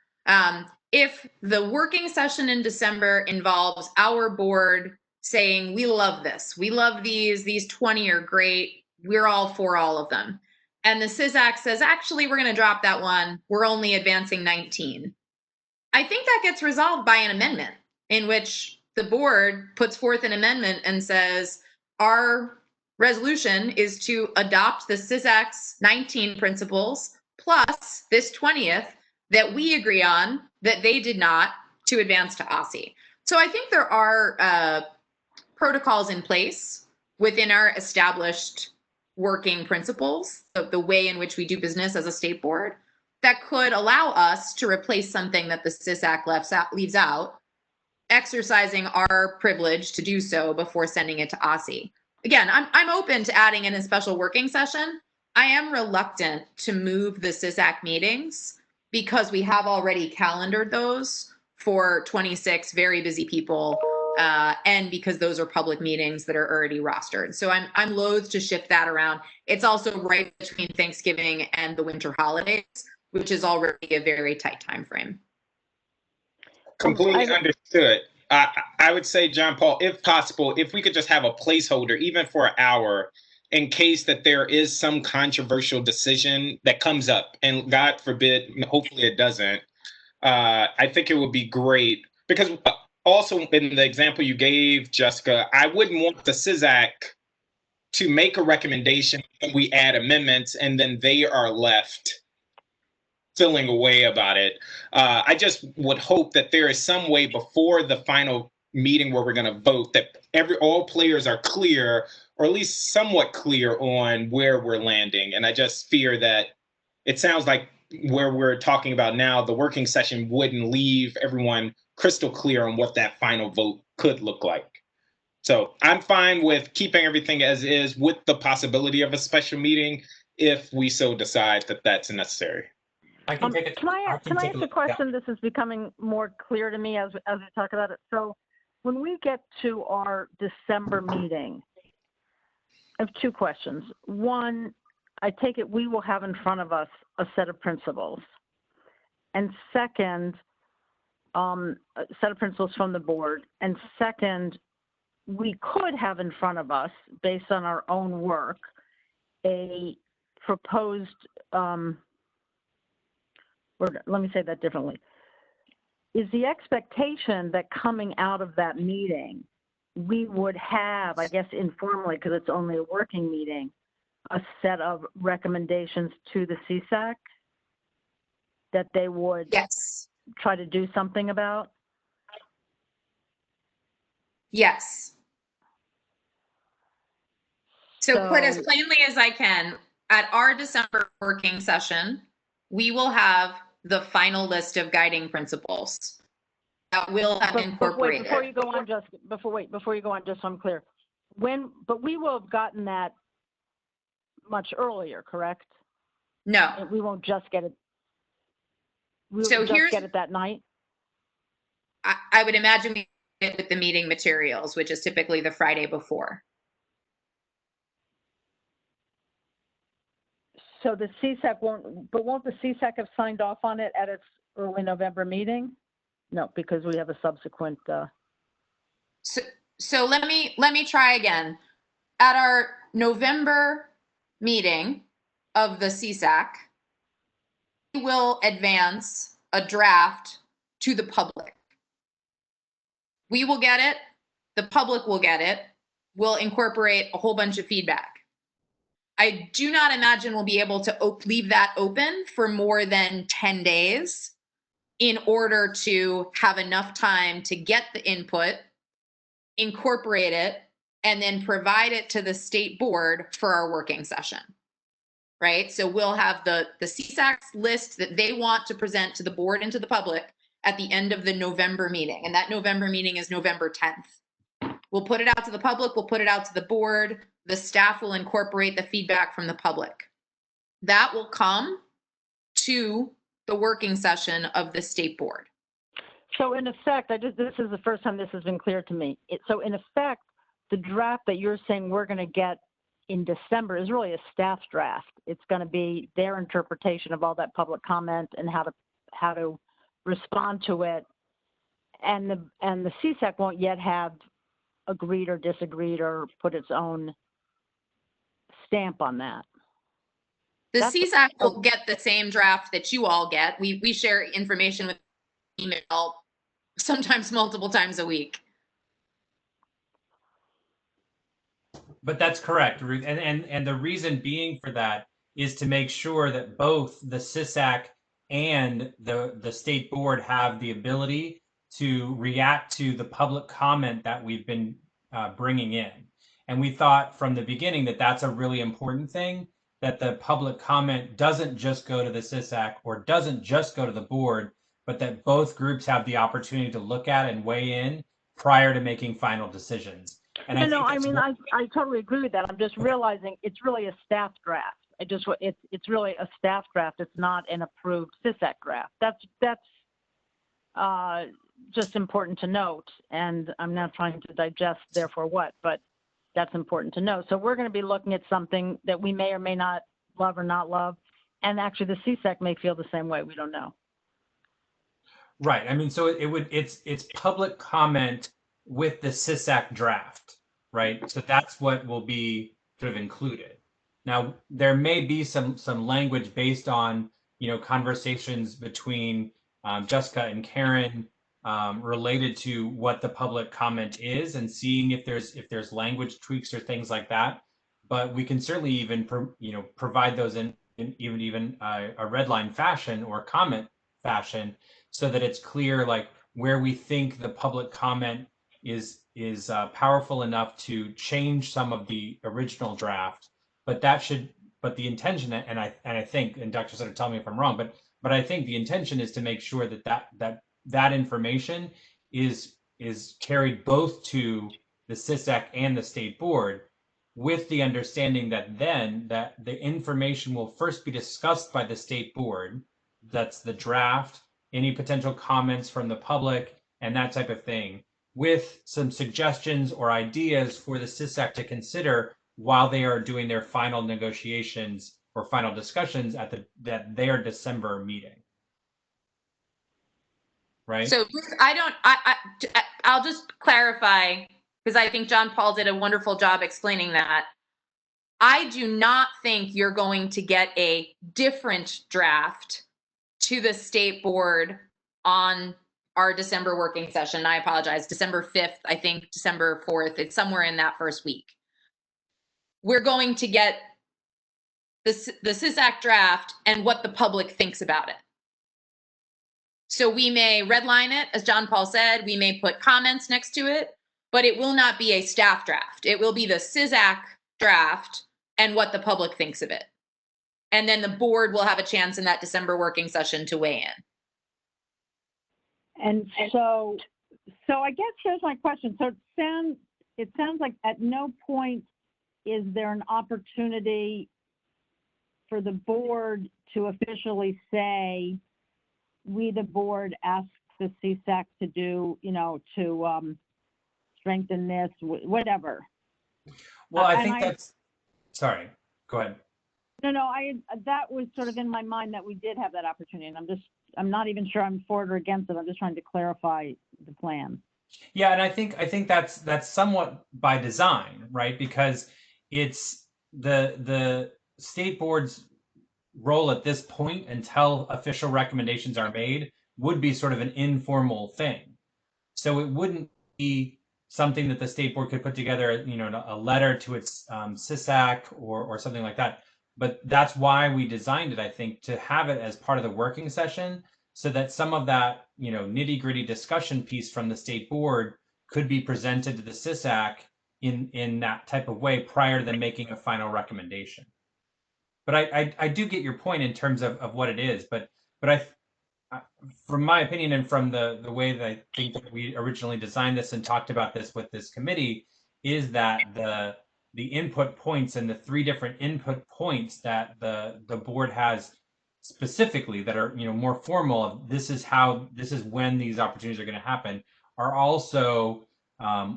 if the working session in December involves our board saying, we love this, we love these 20 are great, we're all for all of them. And the SSSAC says, actually, we're going to drop that one. We're only advancing 19. I think that gets resolved by an amendment in which the board puts forth an amendment and says, our resolution is to adopt the SSSAC's 19 principles plus this 20th that we agree on that they did not to advance to OSSI. So I think there are protocols in place within our established working principles of the way in which we do business as a state board that could allow us to replace something that the SSSAC leaves out, exercising our privilege to do so before sending it to OSSI. Again, I'm open to adding in a special working session. I am reluctant to move the SSSAC meetings because we have already calendared those for 26 very busy people, and because those are public meetings that are already rostered. So I'm loath to shift that around. It's also right between Thanksgiving and the winter holidays, which is already a very tight time frame. Completely understood. I would say, John Paul, if possible, if we could just have a placeholder, even for an hour, in case that there is some controversial decision that comes up, and God forbid, hopefully it doesn't. I think it would be great because also in the example you gave, Jessica, I wouldn't want the SSSAC to make a recommendation and we add amendments and then they are left feeling away about it. I just would hope that there is some way before the final meeting where we're going to vote that all players are clear, or at least somewhat clear on where we're landing. And I just fear that it sounds like where we're talking about now, the working session wouldn't leave everyone crystal clear on what that final vote could look like. So I'm fine with keeping everything as is with the possibility of a special meeting if we so decide that that's necessary. Can I ask a question? This is becoming more clear to me as we talk about it. So when we get to our December meeting, I have two questions. One, I take it we will have in front of us a set of principles. And second, a set of principles from the board. And second, we could have in front of us, based on our own work, a proposed, or let me say that differently. Is the expectation that coming out of that meeting, we would have, I guess informally, because it's only a working meeting, a set of recommendations to the SSSAC that they would try to do something about? Yes. So put as plainly as I can, at our December working session, we will have the final list of guiding principles that will have incorporated. Before you go on, just so I'm clear. But we will have gotten that much earlier, correct? No. We won't just get it. We won't just get it that night? I would imagine we get it with the meeting materials, which is typically the Friday before. So the SSSAC won't the SSSAC have signed off on it at its early November meeting? No, because we have a subsequent. So let me try again. At our November meeting of the SSSAC, we will advance a draft to the public. We will get it. The public will get it. We'll incorporate a whole bunch of feedback. I do not imagine we'll be able to leave that open for more than 10 days in order to have enough time to get the input, incorporate it, and then provide it to the state board for our working session, right? So we'll have the SSSAC's list that they want to present to the board and to the public at the end of the November meeting. And that November meeting is November 10th. We'll put it out to the public. We'll put it out to the board. The staff will incorporate the feedback from the public. That will come to the working session of the state board. So in effect, this is the first time this has been clear to me. So in effect, the draft that you're saying we're going to get in December is really a staff draft. It's going to be their interpretation of all that public comment and how to respond to it, and the SSAC won't yet have agreed or disagreed or put its own stamp on that. The That's- SSAC will get the same draft that you all get. We share information with email sometimes multiple times a week. But that's correct, Ruth. And the reason being for that is to make sure that both the SSSAC and the state board have the ability to react to the public comment that we've been bringing in. And we thought from the beginning that that's a really important thing, that the public comment doesn't just go to the SSSAC or doesn't just go to the board, but that both groups have the opportunity to look at and weigh in prior to making final decisions. And I totally agree with that. I'm just realizing it's really a staff draft. It's really a staff draft. It's not an approved SSSAC draft. That's just important to note. And I'm not trying to digest therefore what, but that's important to know. So we're going to be looking at something that we may or may not love or not love. And actually the SSSAC may feel the same way. We don't know. Right. I mean, so it's public comment with the SSSAC draft, right? So that's what will be sort of included. Now, there may be some language based on, conversations between Jessica and Karen related to what the public comment is, and seeing if there's language tweaks or things like that. But we can certainly even provide those in even a red line fashion or comment fashion, so that it's clear like where we think the public comment is powerful enough to change some of the original draft. But the intention, and I think, and Dr. Sutter, tell me if I'm wrong, but I think the intention is to make sure that information is carried both to the SSSAC and the state board, with the understanding that the information will first be discussed by the state board. That's the draft, any potential comments from the public, and that type of thing, with some suggestions or ideas for the SSSAC to consider while they are doing their final negotiations or final discussions at their December meeting. Right? So I'll just clarify, because I think John Paul did a wonderful job explaining that. I do not think you're going to get a different draft to the state board on our December working session. I apologize, December 5th, I think December 4th, it's somewhere in that first week. We're going to get the SSSAC draft and what the public thinks about it. So we may redline it, as John Paul said, we may put comments next to it, but it will not be a staff draft. It will be the SSSAC draft and what the public thinks of it. And then the board will have a chance in that December working session to weigh in. And so I guess here's my question. So it sounds like at no point is there an opportunity for the board to officially say, we, the board, ask the SSSAC to do, to strengthen this, whatever. Well, I think that's, sorry, go ahead. No, that was sort of in my mind that we did have that opportunity, and I'm not even sure I'm for it or against it. I'm just trying to clarify the plan. Yeah, and I think that's somewhat by design, right? Because it's the state board's role at this point until official recommendations are made would be sort of an informal thing. So it wouldn't be something that the state board could put together, a letter to its SSSAC or something like that. But that's why we designed it, I think, to have it as part of the working session, so that some of that, nitty-gritty discussion piece from the state board could be presented to the SSSAC in that type of way prior to them making a final recommendation. But I do get your point in terms of what it is, but from my opinion and from the way that I think that we originally designed this and talked about this with this committee, is that the input points and the 3 different input points that the board has specifically that are more formal, this is when these opportunities are going to happen, are also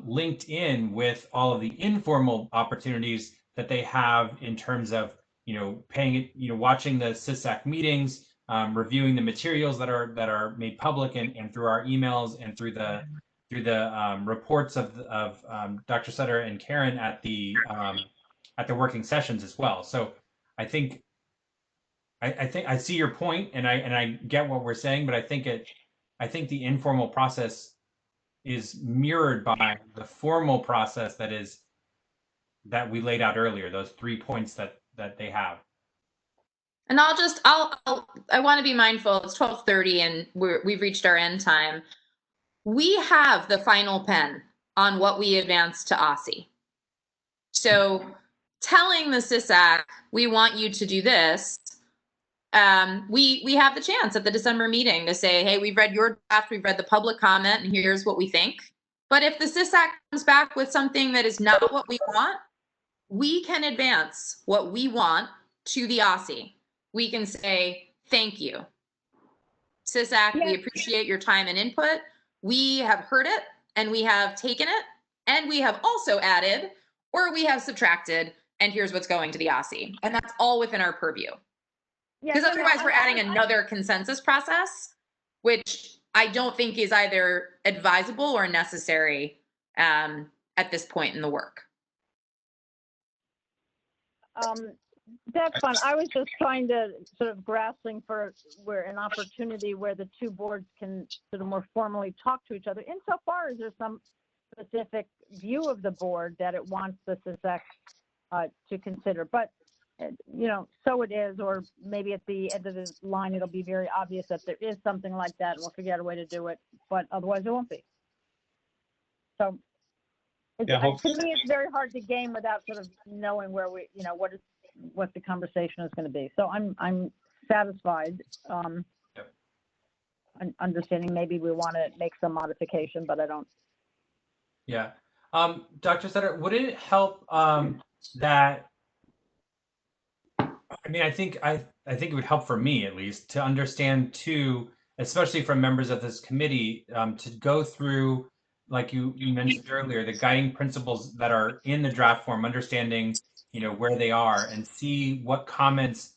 linked in with all of the informal opportunities that they have in terms of paying it, watching the SSSAC meetings, reviewing the materials that are made public and through our emails and through the reports of Dr. Sutter and Karen at the working sessions as well. So I think I see your point, and I get what we're saying, but I think the informal process is mirrored by the formal process that we laid out earlier, those 3 points that they have. And I want to be mindful. It's 12:30 and we've reached our end time. We have the final pen on what we advance to OSSI. So telling the SSSAC, we want you to do this, we have the chance at the December meeting to say, hey, we've read your draft, we've read the public comment, and here's what we think. But if the SSSAC comes back with something that is not what we want, we can advance what we want to the OSSI. We can say, thank you. SSSAC, we appreciate your time and input. We have heard it, and we have taken it, and we have also added, or we have subtracted, and here's what's going to the OSSI. And that's all within our purview. Because otherwise we're adding another consensus process, which I don't think is either advisable or necessary at this point in the work. That's fine. I was just trying to sort of grasping for where an opportunity where the two boards can sort of more formally talk to each other, insofar as there's some specific view of the board that it wants the SSSAC to consider. But you know, so it is, or maybe at the end of the line, it'll be very obvious that there is something like that, and we'll figure out a way to do it, but otherwise it won't be. So to me, it's very hard to game without sort of knowing where we, you know, what the conversation is going to be. So I'm satisfied, understanding maybe we want to make some modification, but I don't. Yeah. Dr. Sutter, would it help that, I mean, I think it would help for me, at least, to understand too, especially from members of this committee, to go through, like you mentioned earlier, the guiding principles that are in the draft form, understanding, you know, where they are, and see what comments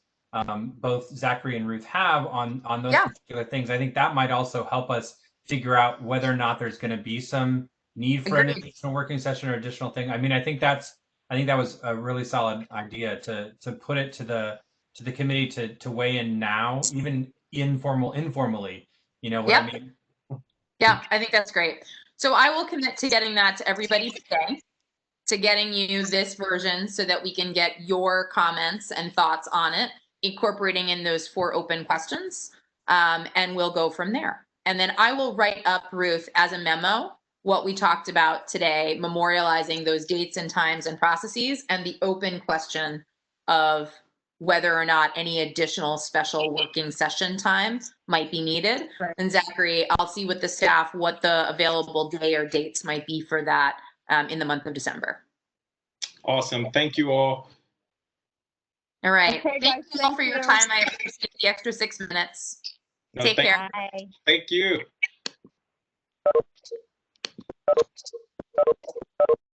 both Zachary and Ruth have on those particular things. I think that might also help us figure out whether or not there's going to be some need for an additional working session or additional thing. I mean, I think that was a really solid idea to put it to the committee to weigh in now, even informally, you know what I mean? Yeah, I think that's great. So I will commit to getting that to everybody today, to getting you this version so that we can get your comments and thoughts on it, incorporating in those 4 open questions, and we'll go from there. And then I will write up, Ruth, as a memo, what we talked about today, memorializing those dates and times and processes, and the open question of whether or not any additional special working session time might be needed. Right. And Zachary, I'll see with the staff what the available day or dates might be for that in the month of December. Awesome. Thank you all. All right. Okay, thank you all for your time. I appreciate the extra 6 minutes. Take care. Bye. Thank you.